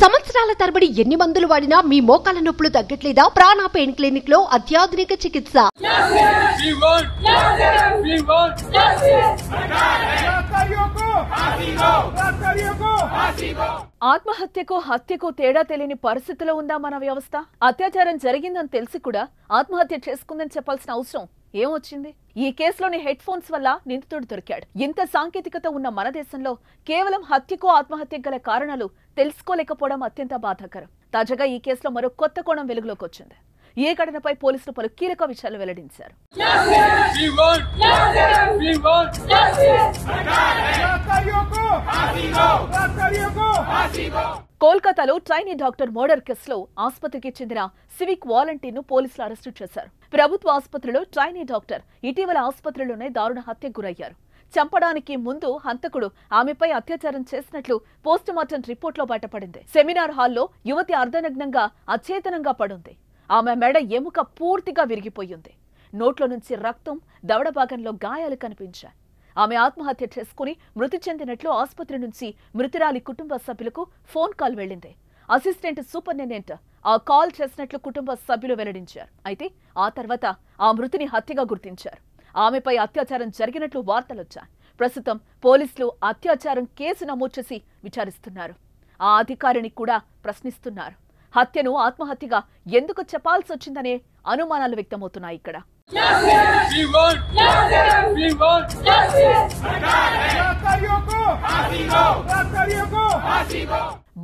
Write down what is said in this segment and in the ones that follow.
సంవత్సరాల తరబడి ఎన్ని మందులు వాడినా మీ మోకాల నొప్పులు తగ్గట్లేదా? ప్రాణ పెయిన్ క్లినిక్ లో అత్యాధునిక చికిత్స. ఆత్మహత్యకు హత్యకు తేడా తెలియని పరిస్థితిలో ఉందా మన వ్యవస్థ? అత్యాచారం జరిగిందని తెలిసి కూడా ఆత్మహత్య చేసుకుందని చెప్పాల్సిన అవసరం ఏమొచ్చింది? ఈ కేసులోని హెడ్ ఫోన్స్ వల్ల నిందితుడు దొరికాడు. ఇంత సాంకేతికత ఉన్న మన దేశంలో కేవలం హత్యకు ఆత్మహత్యకు గల కారణాలు తెలుసుకోలేకపోవడం అత్యంత బాధాకరం. తాజాగా ఈ కేసులో మరో కొత్త కోణం వెలుగులోకి వచ్చింది. ఈ ఘటనపై పోలీసులు పలు కీలక విషయాలు వెల్లడించారు. కోల్కతాలో ట్రైనీ డాక్టర్ మర్డర్ కేసులో ఆసుపత్రికి చెందిన సివిక్ వాలంటీర్ను పోలీసులు అరెస్టు చేశారు. ప్రభుత్వ ఆసుపత్రిలో ట్రైనీ డాక్టర్ ఇటీవల ఆసుపత్రిలోనే దారుణ హత్యకు గురయ్యారు. చంపడానికి ముందు హంతకుడు ఆమెపై అత్యాచారం చేసినట్లు పోస్టుమార్టం రిపోర్టులో బయటపడింది. సెమినార్ హాల్లో యువతి అర్ధనగ్నంగా అచేతనంగా పడుంది. ఆమె మెడ ఎముక పూర్తిగా విరిగిపోయింది. నోట్లో నుంచి రక్తం, దవడ భాగంలో గాయాలు కనిపించాయి. ఆమె ఆత్మహత్య చేసుకుని మృతి చెందినట్లు ఆసుపత్రి నుంచి మృతురాలి కుటుంబ సభ్యులకు ఫోన్ కాల్ వెళ్లింది. అసిస్టెంట్ సూపరింటెండెంట్ ఆ కాల్ చేసినట్లు కుటుంబ సభ్యులు వెల్లడించారు. అయితే ఆ తర్వాత ఆ మృతిని హత్యగా గుర్తించారు. ఆమెపై అత్యాచారం జరిగినట్లు వార్తలొచ్చాయి. ప్రస్తుతం పోలీసులు అత్యాచారం కేసు నమోదు చేసి విచారిస్తున్నారు. ఆ అధికారిని కూడా ప్రశ్నిస్తున్నారు. హత్యను ఆత్మహత్యగా ఎందుకు చెప్పాల్సి వచ్చిందనే అనుమానాలు వ్యక్తమవుతున్నాయి. ఇక్కడ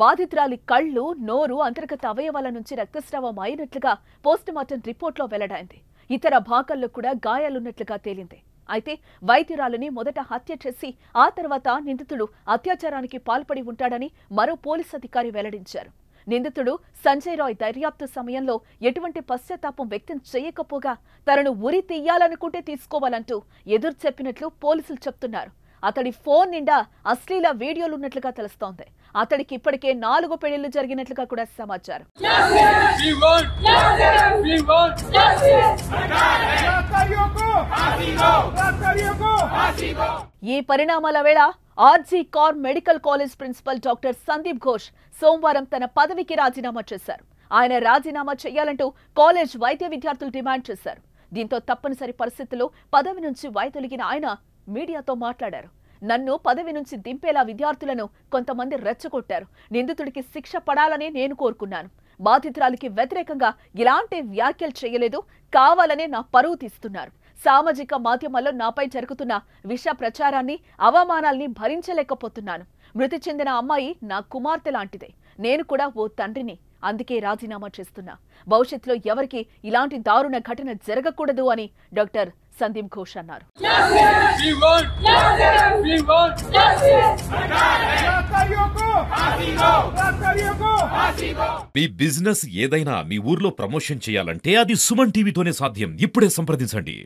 బాధితురాలి కళ్ళు, నోరు, అంతర్గత అవయవాల నుంచి రక్తస్రావం అయినట్లుగా పోస్టుమార్టం రిపోర్టులో వెల్లడైంది. ఇతర భాగాల్లో కూడా గాయాలున్నట్లుగా తేలింది. అయితే వైద్యురాలిని మొదట హత్య చేసి ఆ తర్వాత నిందితుడు అత్యాచారానికి పాల్పడి ఉంటాడని మరో పోలీస్ అధికారి వెల్లడించారు. నిందితుడు సంజయ్ రాయ్ దర్యాప్తు సమయంలో ఎటువంటి పశ్చాత్తాపం వ్యక్తం చేయకపోగా తనను ఉరి తీయాలనుకుంటే తీసుకోవాలంటూ ఎదురు చెప్పినట్లు పోలీసులు చెప్తున్నారు. అతడి ఫోన్ నిండా అశ్లీల వీడియోలున్నట్లుగా తెలుస్తోంది. అతడికి ఇప్పటికే 4 పెళ్లిళ్లు జరిగినట్లుగా కూడా సమాచారం. ఈ పరిణామాల వేళ RG Kar medical college principal doctor Sandip Ghosh సోమవారం తన పదవికి రాజీనామా చేశారు. ఆయన రాజీనామా చేయాలంటూ కాలేజ్ వైద్య విద్యార్థులు డిమాండ్ చేశారు. దీంతో తప్పనిసరి పరిస్థితుల్లో పదవి నుంచి వైదొలిగిన ఆయన మీడియాతో మాట్లాడారు. నన్ను పదవి నుంచి దింపేలా విద్యార్థులను కొంతమంది రెచ్చగొట్టారు. నిందితుడికి శిక్ష పడాలని నేను కోరుకున్నాను. బాధితురాలికి వ్యతిరేకంగా ఇలాంటి వ్యాఖ్యలు చేయలేదు. కావాలనే నా పరువు తీస్తున్నారు. సామాజిక మాధ్యమాల్లో నాపై జరుగుతున్న విష ప్రచారాన్ని, అవమానాల్ని భరించలేకపోతున్నాను. మృతి చెందిన అమ్మాయి నా కుమార్తె లాంటిదే. నేను కూడా ఓ తండ్రిని. అందుకే రాజీనామా చేస్తున్నా. భవిష్యత్తులో ఎవరికి ఇలాంటి దారుణ ఘటన జరగకూడదు అని డాక్టర్ సందీప్ ఘోష్ అన్నారు. మీ బిజినెస్ ఏదైనా మీ ఊర్లో ప్రమోషన్ చేయాలంటే అది సుమన్ టీవీతోనే సాధ్యం. ఇప్పుడే సంప్రదించండి.